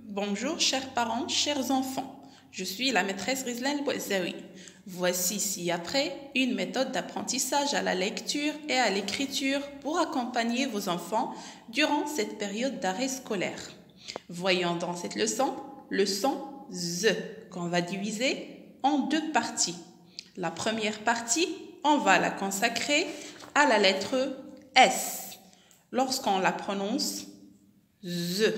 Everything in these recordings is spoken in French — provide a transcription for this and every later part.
Bonjour chers parents, chers enfants. Je suis la maîtresse Rizlan Bouazaoui. Voici ci-après une méthode d'apprentissage à la lecture et à l'écriture pour accompagner vos enfants durant cette période d'arrêt scolaire. Voyons dans cette leçon le son Z qu'on va diviser en deux parties. La première partie, on va la consacrer à la lettre S lorsqu'on la prononce Z.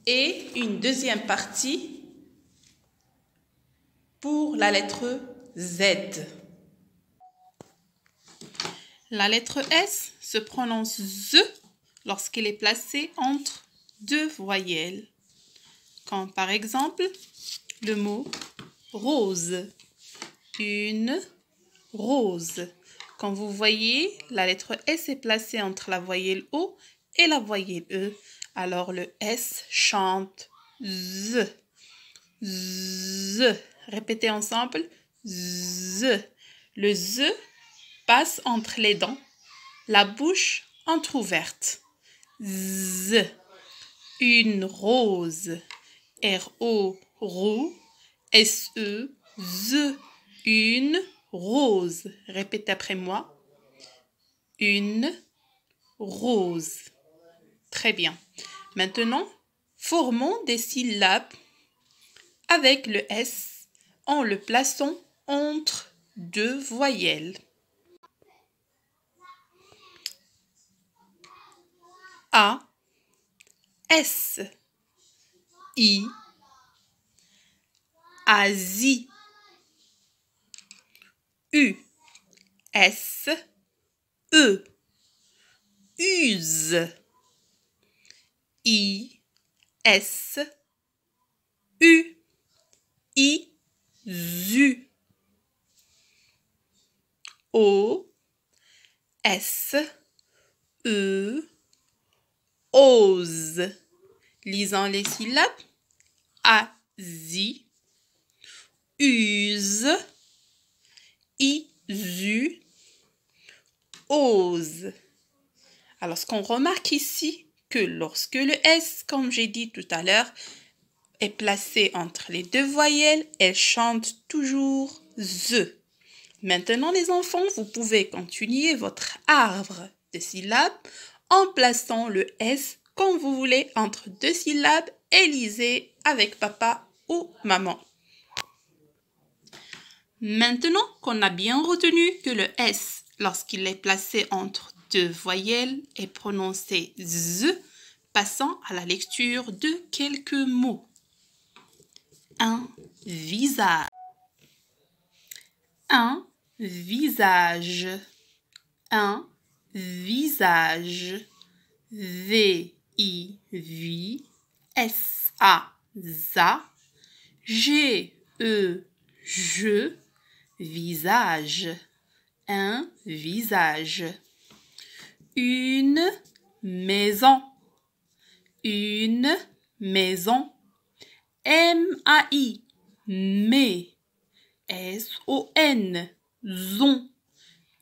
Et une deuxième partie pour la lettre Z. La lettre S se prononce Z lorsqu'elle est placée entre deux voyelles, comme par exemple le mot rose. Une rose. Quand vous voyez, la lettre S est placée entre la voyelle O et la voyelle E. Alors le S chante Z. Z. Répétez ensemble. Z. Le Z passe entre les dents, la bouche entrouverte. Z. Une rose. R-O, rou. S-E, Z. Une rose. Répétez après moi. Une rose. Très bien. Maintenant, formons des syllabes avec le S en le plaçant entre deux voyelles. A, S, I, Asie, U, S, E, use, I, S, U, I, zu, O, S, E, ose. Lisons les syllabes. Asie, use, isu, ose. Alors, ce qu'on remarque ici, que lorsque le S, comme j'ai dit tout à l'heure, est placé entre les deux voyelles, elle chante toujours Z. Maintenant, les enfants, vous pouvez continuer votre arbre de syllabes en plaçant le S comme vous voulez entre deux syllabes et lisez avec papa ou maman. Maintenant qu'on a bien retenu que le S, lorsqu'il est placé entre deux voyelles, est prononcé Z, passons à la lecture de quelques mots. Un visage. Un visage. Un visage. V-I-V-S-A-Z-A. G-E, je. Visage. Un visage. Une maison. Une maison. M-A-I. Mais. S-O-N. Zon.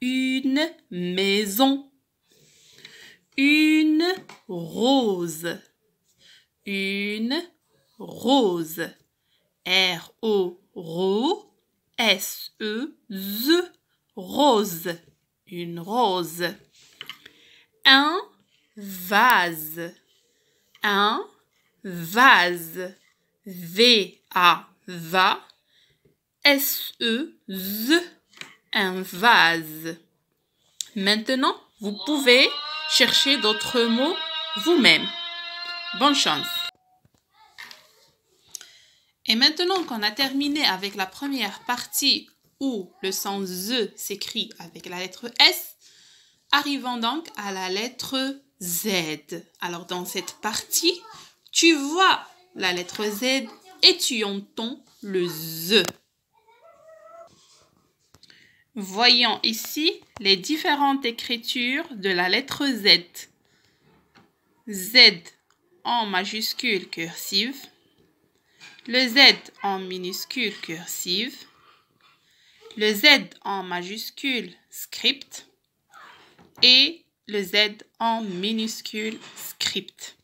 Une maison. Une rose. Une rose. R-O, ro. S-E-Z. Rose. Une rose. Un vase. Un vase. V-A-Va. S-E-Z. Un vase. Maintenant, vous pouvez chercher d'autres mots vous-même. Bonne chance. Et maintenant qu'on a terminé avec la première partie où le son Z s'écrit avec la lettre S, arrivons donc à la lettre Z. Alors dans cette partie, tu vois la lettre Z et tu entends le Z. Voyons ici les différentes écritures de la lettre Z. Z en majuscule cursive, le Z en minuscule cursive, le Z en majuscule script et le Z en minuscule script.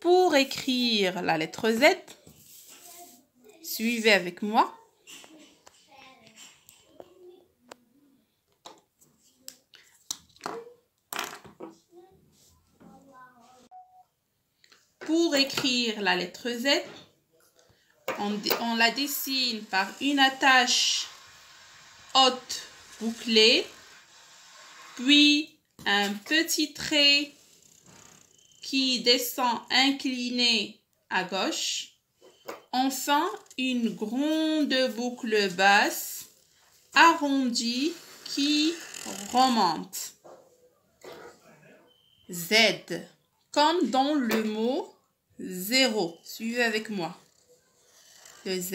Pour écrire la lettre Z, suivez avec moi. Pour écrire la lettre Z, on la dessine par une attache haute bouclée, puis un petit trait qui descend incliné à gauche, enfin une grande boucle basse arrondie qui remonte. Z, comme dans le mot zéro. Suivez avec moi. Le Z.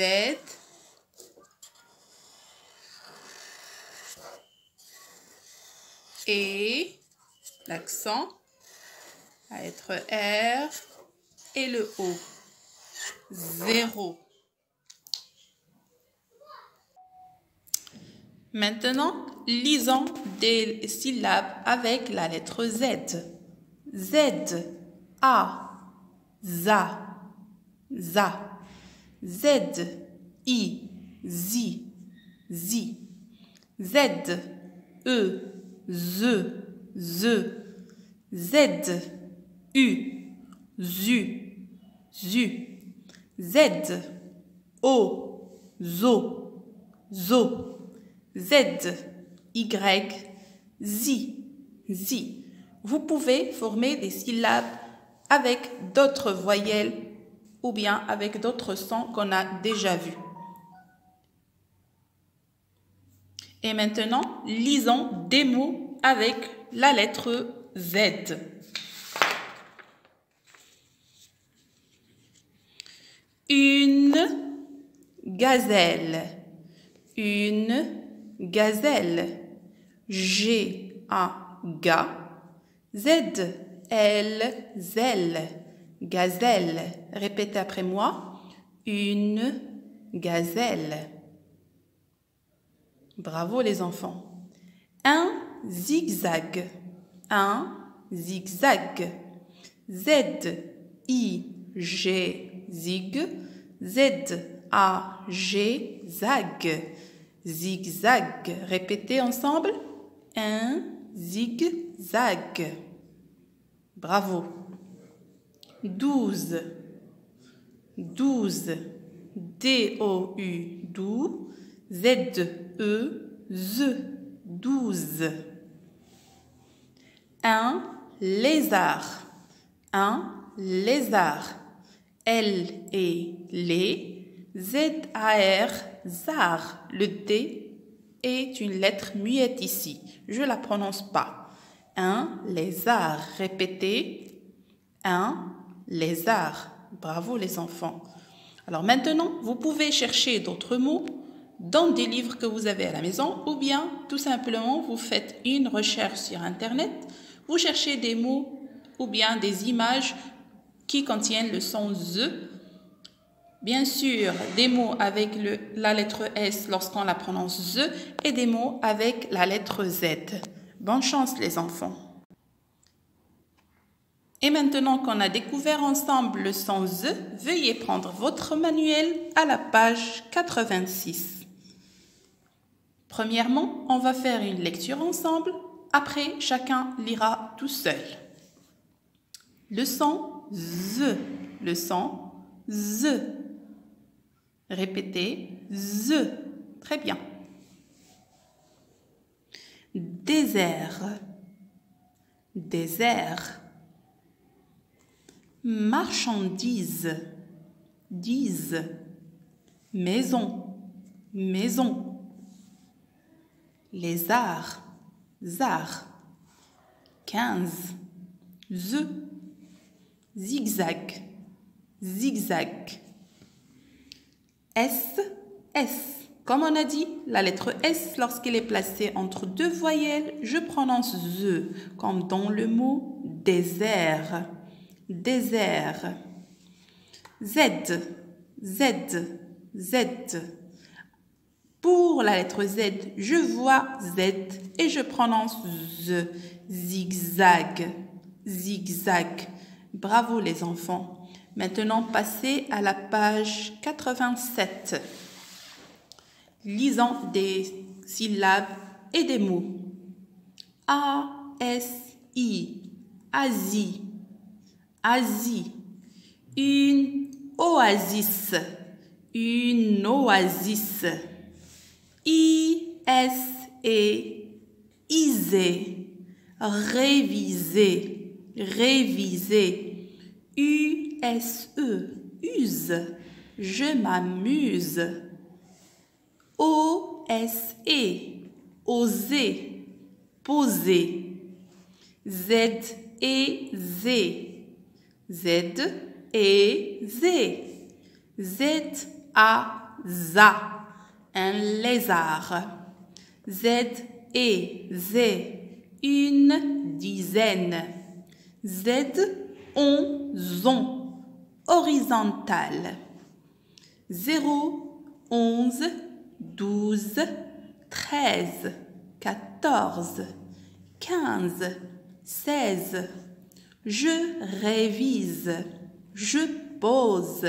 Et l'accent va être R et le O. Zéro. Maintenant, lisons des syllabes avec la lettre Z. Z, A, ZA, ZA. Z, I, ZI, ZI. Z, E, Z, Z. Z, U, ZU, ZU. Z, O, ZO, ZO. Z, Y, ZI, ZI. Vous pouvez former des syllabes avec d'autres voyelles ou bien avec d'autres sons qu'on a déjà vus. Et maintenant, lisons des mots avec la lettre Z. Une gazelle. Une gazelle. G-A-G. Z-L-Z-L. Gazelle. Répétez après moi. Une gazelle. Bravo les enfants. Un zigzag. Un zigzag. Z-I-G zig. Z-A-G zag. Zigzag. Répétez ensemble. Un zigzag. Bravo. 12. 12. D-O-U. Dou. Z-E-Z. 12. Un lézard. Un lézard. L et les. Z-A-R. Zar. Le D est une lettre muette ici. Je ne la prononce pas. Un lézard. Répétez. Un lézard. Bravo les enfants. Alors maintenant, vous pouvez chercher d'autres mots dans des livres que vous avez à la maison ou bien tout simplement vous faites une recherche sur Internet. Vous cherchez des mots ou bien des images qui contiennent le son Z. Bien sûr, des mots avec la lettre S lorsqu'on la prononce Z et des mots avec la lettre Z. Bonne chance les enfants. Et maintenant qu'on a découvert ensemble le son Z, veuillez prendre votre manuel à la page 86. Premièrement, on va faire une lecture ensemble. Après, chacun lira tout seul. Le son Z. Le son Z. Répétez Z. Très bien. Désert. Désert. Marchandise. Dise. Maison. Maison. Lézard. Zar. 15. Z. Zigzag. Zigzag. S. S. Comme on a dit, la lettre S, lorsqu'elle est placée entre deux voyelles, je prononce Z, comme dans le mot désert. Désert. Z. Z. Z. Pour la lettre Z, je vois Z et je prononce Z. Zigzag. Zigzag. Bravo les enfants. Maintenant, passez à la page 87. Lisons des syllabes et des mots. A-S-I, Asie, Asie. Une oasis, une oasis. I-S-E, isée, réviser, réviser. U-S-E, use, je m'amuse. O-S-E, oser, poser. Z-E-Z, Z-E-Z. Z-A-Z, un lézard. Z-E-Z, une dizaine. Z-11, horizontal. 0, 11, 12, 13, 14, 15, 16. Je révise, je pose.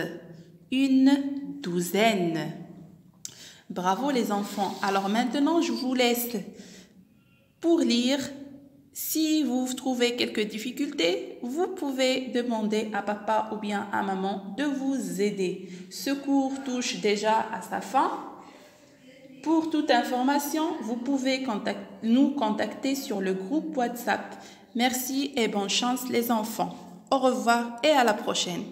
Une douzaine. Bravo les enfants. Alors maintenant, je vous laisse pour lire. Si vous trouvez quelques difficultés, vous pouvez demander à papa ou bien à maman de vous aider. Ce cours touche déjà à sa fin. Pour toute information, vous pouvez nous contacter sur le groupe WhatsApp. Merci et bonne chance les enfants. Au revoir et à la prochaine.